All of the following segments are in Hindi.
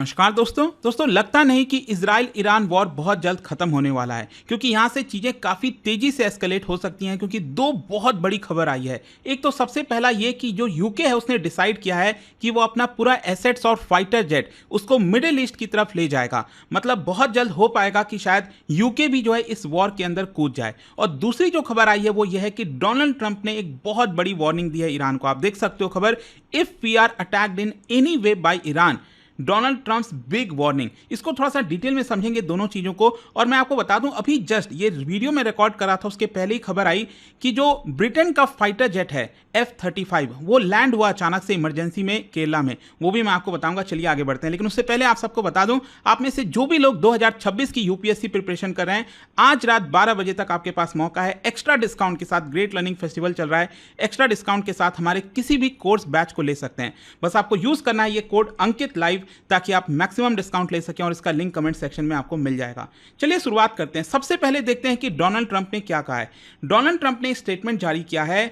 नमस्कार दोस्तों लगता नहीं कि इजराइल ईरान वॉर बहुत जल्द खत्म होने वाला है, क्योंकि यहाँ से चीज़ें काफ़ी तेज़ी से एस्केलेट हो सकती हैं। क्योंकि दो बहुत बड़ी खबर आई है। एक तो सबसे पहला ये कि जो यूके है उसने डिसाइड किया है कि वो अपना पूरा एसेट्स और फाइटर जेट उसको मिडिल ईस्ट की तरफ ले जाएगा। मतलब बहुत जल्द हो पाएगा कि शायद यूके भी जो है इस वॉर के अंदर कूद जाए। और दूसरी जो खबर आई है वो ये है कि डोनाल्ड ट्रंप ने एक बहुत बड़ी वार्निंग दी है ईरान को। आप देख सकते हो खबर, if we are attacked in any way by Iran, Donald Trump's big warning. इसको थोड़ा सा डिटेल में समझेंगे दोनों चीज़ों को। और मैं आपको बता दूं, अभी जस्ट ये वीडियो में रिकॉर्ड करा था उसके पहले ही खबर आई कि जो ब्रिटेन का फाइटर जेट है F-35 वो लैंड हुआ अचानक से इमरजेंसी में केरला में। वो भी मैं आपको बताऊंगा। चलिए आगे बढ़ते हैं, लेकिन उससे पहले आप सबको बता दूं, आप में से जो भी लोग 2026 की यूपीएससी प्रिपरेशन कर रहे हैं, आज रात 12 बजे तक आपके पास मौका है। एक्स्ट्रा डिस्काउंट के साथ ग्रेट लर्निंग फेस्टिवल चल रहा है। एक्स्ट्रा डिस्काउंट के साथ हमारे किसी भी कोर्स बैच को ले सकते हैं। बस आपको यूज करना है ये कोड अंकित लाइव, ताकि आप मैक्सिमम डिस्काउंट ले सकें। और इसका लिंक कमेंट सेक्शन में आपको मिल जाएगा। चलिए शुरुआत करते हैं। सबसे पहले देखते हैं कि डोनाल्ड ट्रंप ने क्या कहा है। डोनाल्ड ट्रंप ने स्टेटमेंट जारी किया है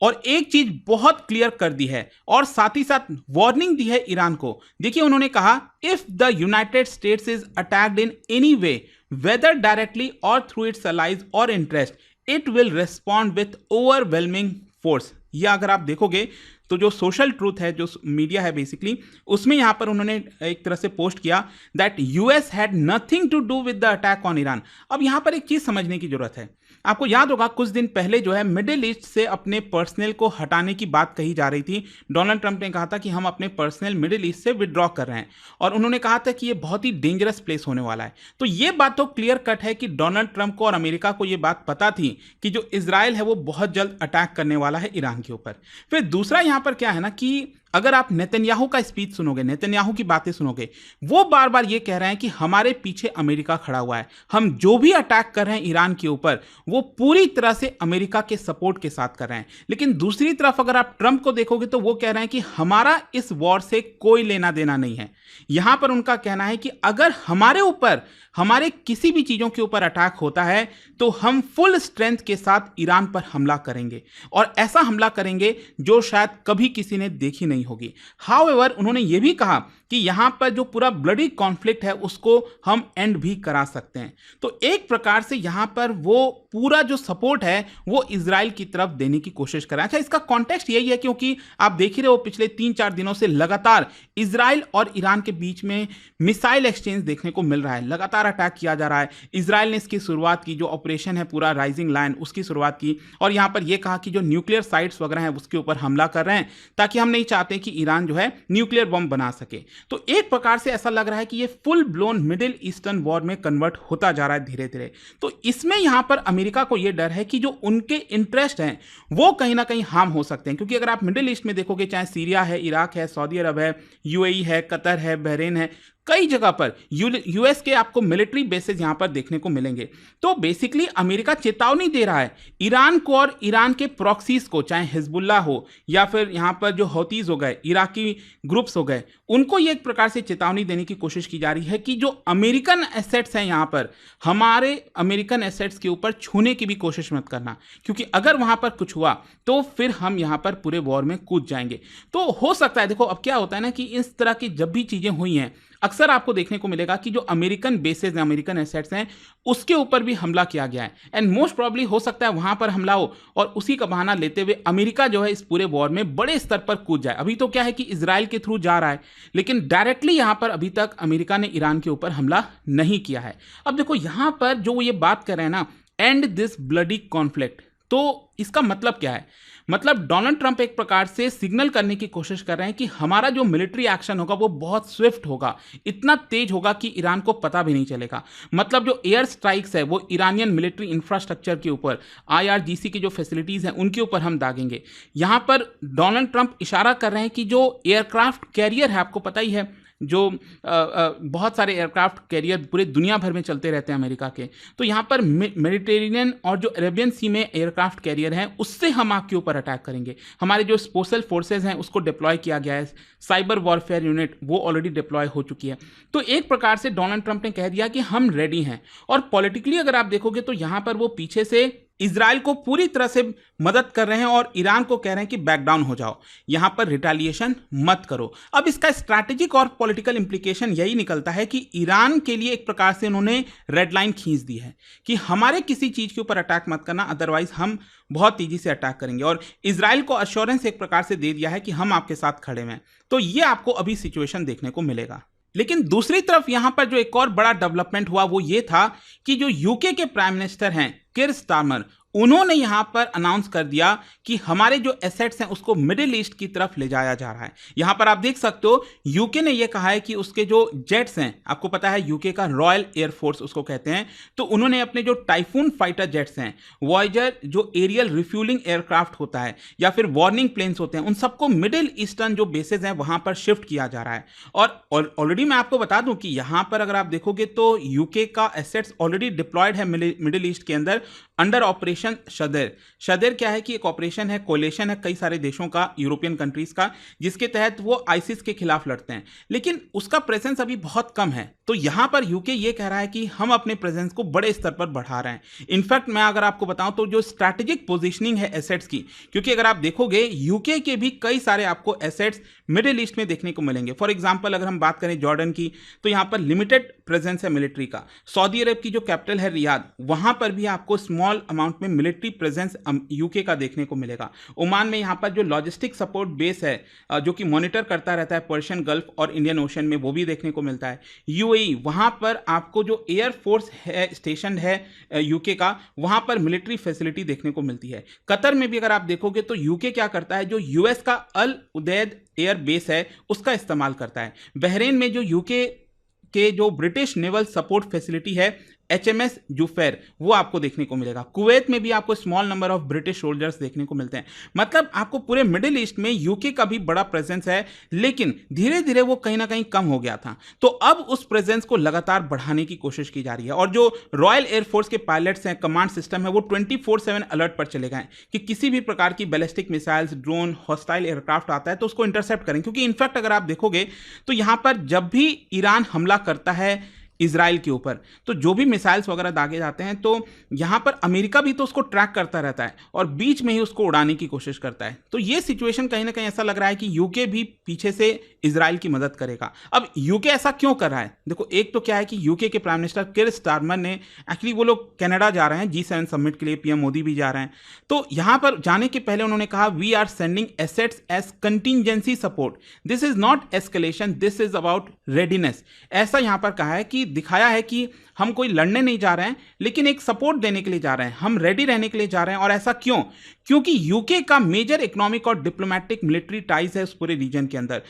और एक चीज बहुत क्लियर कर दी है और साथ ही साथ वार्निंग दी है ईरान को। देखिए उन्होंने कहा, if the United States is attacked in any way, whether directly or through its allies or interest, it will respond with overwhelming force. यह अगर आप देखोगे तो जो सोशल ट्रूथ है, जो मीडिया है बेसिकली, उसमें यहां पर उन्होंने एक तरह से पोस्ट किया that US had nothing to do with the attack on Iran. अब यहां पर एक चीज समझने की जरूरत है। आपको याद होगा कुछ दिन पहले जो है मिडिल ईस्ट से अपने पर्सनल को हटाने की बात कही जा रही थी। डोनाल्ड ट्रंप ने कहा था कि हम अपने पर्सनल मिडिल ईस्ट से विड्रॉ कर रहे हैं और उन्होंने कहा था कि ये बहुत ही डेंजरस प्लेस होने वाला है। तो ये बात तो क्लियर कट है कि डोनाल्ड ट्रंप को और अमेरिका को ये बात पता थी कि जो इजराइल है वो बहुत जल्द अटैक करने वाला है ईरान के ऊपर। फिर दूसरा यहां पर क्या है ना कि अगर आप नेतन्याहू का स्पीच सुनोगे, नेतन्याहू की बातें सुनोगे, वो बार बार ये कह रहे हैं कि हमारे पीछे अमेरिका खड़ा हुआ है। हम जो भी अटैक कर रहे हैं ईरान के ऊपर वो पूरी तरह से अमेरिका के सपोर्ट के साथ कर रहे हैं। लेकिन दूसरी तरफ अगर आप ट्रंप को देखोगे तो वो कह रहे हैं कि हमारा इस वॉर से कोई लेना देना नहीं है। यहां पर उनका कहना है कि अगर हमारे ऊपर, हमारे किसी भी चीजों के ऊपर अटैक होता है तो हम फुल स्ट्रेंथ के साथ ईरान पर हमला करेंगे और ऐसा हमला करेंगे जो शायद कभी किसी ने देखी नहीं होगी। हाउएवर उन्होंने यह भी कहा कि यहां पर जो पूरा ब्लडी कॉन्फ्लिक्ट है उसको हम एंड भी करा सकते हैं। तो एक प्रकार से यहां पर वो पूरा जो सपोर्ट है वो इजराइल की तरफ देने की कोशिश कर रहे हैं। अच्छा, इसका कॉन्टेक्स्ट यही है क्योंकि आप देख ही रहे हो पिछले 3-4 दिनों से लगातार इजराइल और ईरान के बीच में मिसाइल एक्सचेंज देखने को मिल रहा है। लगातार अटैक किया जा रहा है। इजराइल ने इसकी शुरुआत की, जो ऑपरेशन है पूरा राइजिंग लायन, उसकी शुरुआत की और यहां पर यह कहा कि जो न्यूक्लियर साइट्स वगैरह हैं उसके ऊपर हमला कर रहे हैं ताकि हम नहीं चाहते कि ईरान जो है न्यूक्लियर बम बना सके। तो एक प्रकार से ऐसा लग रहा है कि ये full blown middle eastern war में कन्वर्ट होता जा रहा है धीरे धीरे। तो इसमें यहां पर अमेरिका को यह डर है कि जो उनके इंटरेस्ट हैं वो कहीं ना कहीं हार्म हो सकते हैं। क्योंकि अगर आप मिडिल ईस्ट में देखोगे, चाहे सीरिया है, इराक है, सऊदी अरब है, यूएई है, कतर है, बहरीन है, कई जगह पर यूएस के आपको मिलिट्री बेसेस यहां पर देखने को मिलेंगे। तो बेसिकली अमेरिका चेतावनी दे रहा है ईरान को और ईरान के प्रॉक्सीज को, चाहे हिजबुल्लाह हो या फिर यहां पर जो हौतीज हो गए, इराकी ग्रुप्स हो गए, उनको ये एक प्रकार से चेतावनी देने की कोशिश की जा रही है कि जो अमेरिकन एसेट्स हैं यहां पर, हमारे अमेरिकन एसेट्स के ऊपर छूने की भी कोशिश मत करना, क्योंकि अगर वहां पर कुछ हुआ तो फिर हम यहां पर पूरे वॉर में कूद जाएंगे। तो हो सकता है, देखो अब क्या होता है ना कि इस तरह की जब भी चीजें हुई हैं अक्सर आपको देखने को मिलेगा कि जो अमेरिकन बेसेस हैं, अमेरिकन एसेट्स हैं, उसके ऊपर भी हमला किया गया है। एंड मोस्ट प्रॉब्ली हो सकता है वहां पर हमला हो और उसी का बहाना लेते हुए अमेरिका जो है इस पूरे वॉर में बड़े स्तर पर कूद जाए। अभी तो क्या है कि इजराइल के थ्रू जा रहा है, लेकिन डायरेक्टली यहां पर अभी तक अमेरिका ने ईरान के ऊपर हमला नहीं किया है। अब देखो यहां पर जो ये बात कर रहे हैं ना, एंड दिस ब्लडी कॉन्फ्लिक्ट, तो इसका मतलब क्या है? मतलब डोनाल्ड ट्रंप एक प्रकार से सिग्नल करने की कोशिश कर रहे हैं कि हमारा जो मिलिट्री एक्शन होगा वो बहुत स्विफ्ट होगा, इतना तेज होगा कि ईरान को पता भी नहीं चलेगा। मतलब जो एयर स्ट्राइक्स है वो ईरानियन मिलिट्री इंफ्रास्ट्रक्चर के ऊपर, आईआरजीसी की जो फैसिलिटीज हैं उनके ऊपर हम दागेंगे। यहां पर डोनाल्ड ट्रंप इशारा कर रहे हैं कि जो एयरक्राफ्ट कैरियर है, आपको पता ही है, जो बहुत सारे एयरक्राफ्ट कैरियर पूरे दुनिया भर में चलते रहते हैं अमेरिका के, तो यहाँ पर मेडिटेरेनियन और जो अरेबियन सी में एयरक्राफ्ट कैरियर हैं उससे हम आपके ऊपर अटैक करेंगे। हमारे जो स्पेशल फोर्सेज हैं उसको डिप्लॉय किया गया है, साइबर वॉरफेयर यूनिट वो ऑलरेडी डिप्लॉय हो चुकी है। तो एक प्रकार से डोनाल्ड ट्रंप ने कह दिया कि हम रेडी हैं। और पॉलिटिकली अगर आप देखोगे तो यहाँ पर वो पीछे से इजराइल को पूरी तरह से मदद कर रहे हैं और ईरान को कह रहे हैं कि बैक डाउन हो जाओ, यहां पर रिटेलिएशन मत करो। अब इसका स्ट्रैटेजिक और पॉलिटिकल इंप्लीकेशन यही निकलता है कि ईरान के लिए एक प्रकार से उन्होंने रेड लाइन खींच दी है कि हमारे किसी चीज के ऊपर अटैक मत करना, अदरवाइज हम बहुत तेजी से अटैक करेंगे। और इजराइल को अश्योरेंस एक प्रकार से दे दिया है कि हम आपके साथ खड़े हैं। तो ये आपको अभी सिचुएशन देखने को मिलेगा। लेकिन दूसरी तरफ यहां पर जो एक और बड़ा डेवलपमेंट हुआ वो ये था कि जो यूके के प्राइम मिनिस्टर हैं कीर स्टारमर, उन्होंने यहां पर अनाउंस कर दिया कि हमारे जो एसेट्स हैं उसको मिडिल ईस्ट की तरफ ले जाया जा रहा है। यहां पर आप देख सकते हो यूके ने यह कहा है कि उसके जो जेट्स हैं, आपको पता है यूके का रॉयल एयरफोर्स उसको कहते हैं, तो उन्होंने अपने जो टाइफून फाइटर जेट्स हैं, वॉयजर जो एरियल रिफ्यूलिंग एयरक्राफ्ट होता है या फिर वार्निंग प्लेन्स होते हैं, उन सबको मिडिल ईस्टर्न जो बेसेस हैं वहां पर शिफ्ट किया जा रहा है। और ऑलरेडी मैं आपको बता दूं कि यहां पर अगर आप देखोगे तो यूके का एसेट्स ऑलरेडी डिप्लॉयड है मिडिल ईस्ट के अंदर अंडर ऑपरेशन शदेर। शदेर क्या है कि एक ऑपरेशन है, कोलेशन है कई सारे देशों का, यूरोपियन कंट्रीज का, जिसके तहत वो आईसिस के खिलाफ लड़ते हैं, लेकिन उसका प्रेजेंस अभी बहुत कम है। तो यहां पर यूके ये कह रहा है कि हम अपने प्रेजेंस को बड़े स्तर पर बढ़ा रहे हैं। इनफैक्ट मैं अगर आपको बताऊं तो जो स्ट्रैटेजिक पोजीशनिंग है एसेट्स की, क्योंकि अगर आप देखोगे यूके के भी कई सारे आपको एसेट्स मिडिल ईस्ट में देखने को मिलेंगे। फॉर एग्जांपल अगर हम बात करें जॉर्डन की, तो यहां पर लिमिटेड प्रेजेंस है मिलिट्री का। सऊदी अरब की जो कैपिटल है रियाद, वहां पर भी आपको स्मॉल अमाउंट में मिलिट्री प्रेजेंस यूके का देखने को मिलेगा। ओमान में यहां पर जो लॉजिस्टिक सपोर्ट बेस है जो कि मॉनिटर करता रहता है पर्शियन गल्फ और इंडियन ओशन में, वो भी देखने को मिलता है। यूएई, वहां पर आपको जो एयरफोर्स है स्टेशन है यूके का, वहां पर मिलिट्री फैसिलिटी देखने को मिलती है। कतर में भी अगर आप देखोगे तो यूके क्या करता है, जो यूएस का अल उदैद एयर बेस है उसका इस्तेमाल करता है। बहरीन में जो यूके के जो ब्रिटिश नेवल सपोर्ट फैसिलिटी है HMS जुफेर, वो आपको देखने को मिलेगा। कुवैत में भी आपको small number of British soldiers देखने को मिलते हैं। मतलब आपको पूरे मिडिल ईस्ट में यूके का भी बड़ा प्रेजेंस है, लेकिन धीरे धीरे वो कहीं ना कहीं कम हो गया था। तो अब उस प्रेजेंस को लगातार बढ़ाने की कोशिश की जा रही है। और जो रॉयल एयरफोर्स के पायलट्स हैं, कमांड सिस्टम है, वो 24/7 अलर्ट पर चले गए कि किसी भी प्रकार की ballistic missiles, drone, hostile aircraft आता है तो उसको इंटरसेप्ट करें। क्योंकि इनफैक्ट अगर आप देखोगे तो यहां पर जब भी ईरान हमला करता है इजराइल के ऊपर, तो जो भी मिसाइल्स वगैरह दागे जाते हैं तो यहां पर अमेरिका भी तो उसको ट्रैक करता रहता है और बीच में ही उसको उड़ाने की कोशिश करता है। तो ये सिचुएशन कहीं ना कहीं ऐसा लग रहा है कि यूके भी पीछे से इजराइल की मदद करेगा। अब यूके ऐसा क्यों कर रहा है? देखो, एक तो क्या है कि यूके के प्राइम मिनिस्टर कीर स्टारमर ने, एक्चुअली वो लोग कनाडा जा रहे हैं G7 समिट के लिए, पीएम मोदी भी जा रहे हैं। तो यहां पर जाने के पहले उन्होंने कहा we are sending assets as contingency support, this is not escalation, this is about readiness. ऐसा यहां पर कहा है कि दिखाया है कि हम कोई लड़ने नहीं जा रहे हैं, लेकिन एक सपोर्ट देने के लिए जा रहे हैं, हम रेडी रहने के लिए जा रहे हैं। और ऐसा क्यों? क्योंकि यूके का मेजर इकोनॉमिक और डिप्लोमेटिक मिलिट्री टाइज है उस पूरे रीजन के अंदर,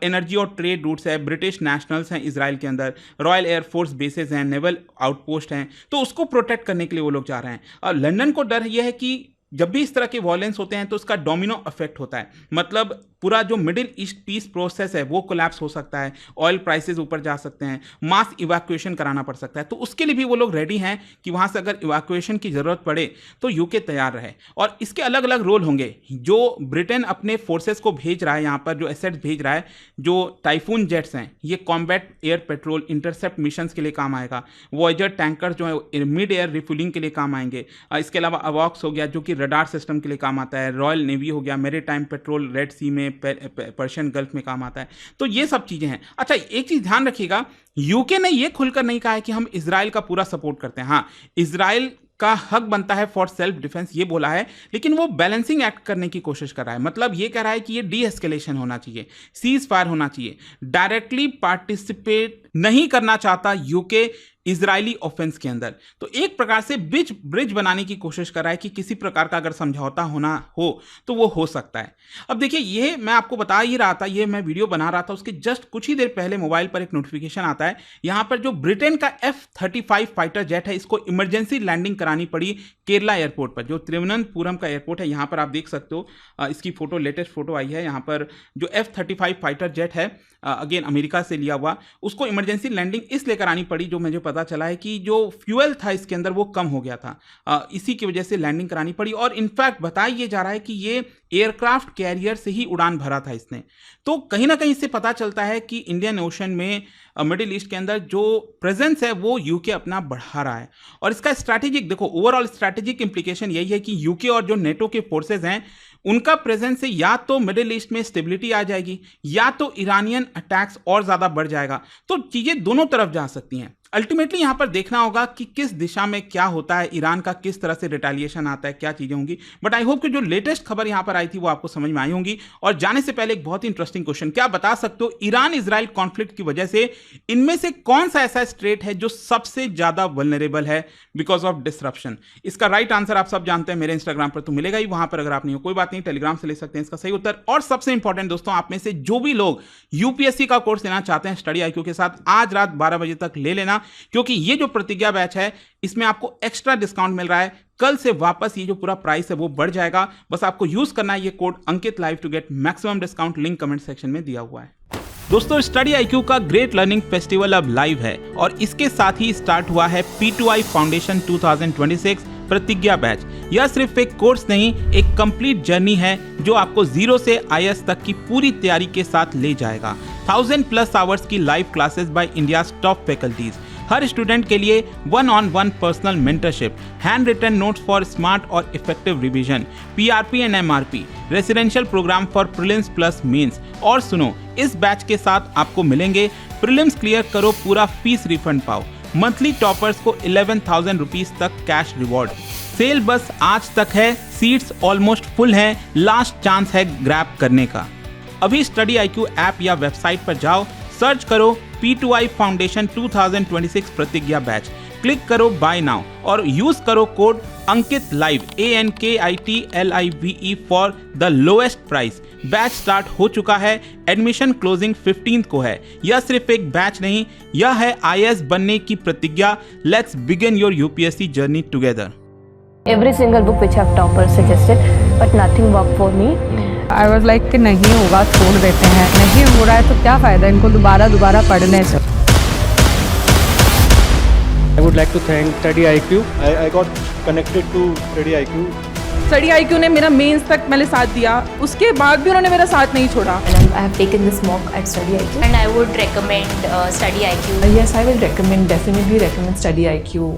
एनर्जी और ट्रेड रूट्स है, ब्रिटिश नेशनल्स हैं इजराइल के अंदर, रॉयल एयरफोर्स बेसेस हैं, नेवल आउटपोस्ट हैं, तो उसको प्रोटेक्ट करने के लिए वो लोग जा रहे हैं। और लंदन को डर यह है कि जब भी इस तरह के वॉयलेंस होते हैं तो उसका डोमिनो इफेक्ट होता है, मतलब पूरा जो मिडिल ईस्ट पीस प्रोसेस है वो कोलैप्स हो सकता है, ऑयल प्राइसेस ऊपर जा सकते हैं, मास इवैक्यूएशन कराना पड़ सकता है। तो उसके लिए भी वो लोग रेडी हैं कि वहां से अगर इवैक्यूएशन की जरूरत पड़े तो यूके तैयार रहे। और इसके अलग अलग रोल होंगे। जो ब्रिटेन अपने फोर्सेस को भेज रहा है, यहाँ पर जो एसेट्स भेज रहा है, जो टाइफून जेट्स हैं, ये combat air petrol intercept mission के लिए काम आएगा। वॉयजर टैंकर जो है मिड एयर रिफ्यूलिंग के लिए काम आएंगे। इसके अलावा अवॉक्स हो गया जो कि रडार सिस्टम के लिए काम आता है, रॉयल नेवी हो गया, मेरीटाइम पेट्रोल रेड सी में, पर्शियन गल्फ में काम आता है। तो ये सब चीजें हैं। अच्छा, एक चीज ध्यान रखिएगा, यूके ने ये खुलकर नहीं कहा है कि हम इजराइल का पूरा सपोर्ट करते हैं। हाँ, इजराइल का हक बनता है फॉर सेल्फ डिफेंस, ये बोला है, लेकिन वो बैलेंसिंग एक्ट करने की कोशिश कर रहा है। मतलब ये कह रहा है कि ये डी एस्केलेशन होना चाहिए, सीज फायर होना चाहिए, डायरेक्टली पार्टिसिपेट नहीं करना चाहता यूके इजरायली ऑफेंस के अंदर। तो एक प्रकार से ब्रिज बनाने की कोशिश कर रहा है कि किसी प्रकार का अगर समझौता होना हो तो वो हो सकता है। अब देखिए, ये मैं आपको बता ही रहा था, ये मैं वीडियो बना रहा था, उसके जस्ट कुछ ही देर पहले मोबाइल पर एक नोटिफिकेशन आता है। यहां पर जो ब्रिटेन का F-35 फाइटर जेट है, इसको इमरजेंसी लैंडिंग करानी पड़ी केरला एयरपोर्ट पर, जो तिरुवनंतपुरम का एयरपोर्ट है। यहां पर आप देख सकते हो, इसकी फोटो, लेटेस्ट फोटो आई है। यहां पर जो F-35 फाइटर जेट है, अगेन अमेरिका से लिया हुआ, उसको इमरजेंसी लैंडिंग इसलिए करानी पड़ी, जो मुझे पता चला है कि जो फ्यूल था इसके अंदर वो कम हो गया था, इसी की वजह से लैंडिंग करानी पड़ी। और इनफैक्ट बताया ये जा रहा है कि ये एयरक्राफ्ट कैरियर से ही उड़ान भरा था इसने। तो कहीं ना कहीं इससे पता चलता है कि इंडियन ओशन में, मिडिल ईस्ट के अंदर जो प्रेजेंस है वो यूके अपना बढ़ा रहा है। और इसका स्ट्रैटेजिक, देखो ओवरऑल स्ट्रैटेजिक इंप्लीकेशन यही है कि यूके और जो नेटो के फोर्सेज हैं उनका प्रेजेंस से या तो मिडिल ईस्ट में स्टेबिलिटी आ जाएगी या तो ईरानियन अटैक्स और ज़्यादा बढ़ जाएगा। तो चीज़ें दोनों तरफ जा सकती हैं। अल्टीमेटली यहाँ पर देखना होगा कि किस दिशा में क्या होता है, ईरान का किस तरह से रिटेलिएशन आता है, क्या चीज़ें होंगी। बट आई होप कि जो लेटेस्ट खबर यहाँ पर आई थी वो आपको समझ में आई होंगी। और जाने से पहले एक बहुत ही इंटरेस्टिंग क्वेश्चन, क्या बता सकते हो ईरान इजराइल कॉन्फ्लिक्ट की वजह से इनमें से कौन सा ऐसा स्टेट है जो सबसे ज़्यादा वल्नरेबल है बिकॉज ऑफ डिसरप्शन? इसका राइट आंसर आप सब जानते हैं, मेरे इंस्टाग्राम पर तो मिलेगा ही, वहां पर अगर आप नहीं हो कोई बात नहीं, टेलीग्राम से ले सकते हैं इसका सही उत्तर। और सबसे इंपॉर्टेंट दोस्तों, आप में से जो भी लोग यूपीएससी का कोर्स लेना चाहते हैं स्टडी आईक्यू के साथ, आज रात 12 बजे तक ले लेना, क्योंकि ये जो प्रतिज्ञा बैच है इसमें आपको एक्स्ट्रा डिस्काउंट मिल रहा है। कल से वापस ये जो पूरा प्राइस है वो बढ़ जाएगा। बस आपको यूज करना है ये code Ankit live to get maximum discount, link comment section में दिया हुआ है। दोस्तों, स्टडी आईक्यू का ग्रेट लर्निंग फेस्टिवल अब लाइव है और इसके साथ ही स्टार्ट हुआ है P2I फाउंडेशन 2026 प्रतिज्ञा बैच। यह सिर्फ एक कोर्स नहीं, एक कंप्लीट जर्नी है जो आपको 0 से IS तक की पूरी तैयारी के साथ ले जाएगा। 1000+ आवर्स की live classes by India's top faculties, हर स्टूडेंट के लिए 1-on-1 personal mentorship, hand written notes for smart और effective revision, PRP and MRP, residential programme for prelims plus mains. और सुनो, इस बैच के साथ आपको मिलेंगे प्रीलिम्स क्लियर करो पूरा फीस रिफंड पाओ, मंथली टॉपर्स को 11,000 रुपीज तक कैश रिवॉर्ड। सेल बस आज तक है, सीट्स ऑलमोस्ट फुल हैं, लास्ट चांस है ग्रैब करने का। अभी स्टडी आईक्यू ऐप या वेबसाइट पर जाओ, सर्च करो P2I फाउंडेशन 2026 प्रतिज्ञा बैच, क्लिक करो बाय नाउ और यूज करो code Ankit live ANKITLIVE for the lowest price. Batch start हो चुका है, एडमिशन क्लोजिंग 15 को है। यह सिर्फ एक बैच नहीं, यह है IAS बनने की प्रतिज्ञा। Let's begin your UPSC journey together. Every single book which have toppers suggested, but nothing worked for me. I was like कि नहीं होगा, छोड़ देते हैं, नहीं हो रहा है तो क्या फ़ायदा इनको दोबारा पढ़ने से। I would like to thank Study IQ. I got connected to Study IQ. Study IQ ने मेरा मेंस तक मैंने साथ दिया, उसके बाद भी उन्होंने मेरा साथ नहीं छोड़ा। And I have taken this mock at Study IQ. And I would recommend Study IQ. Yes, I will recommend, definitely recommend Study IQ.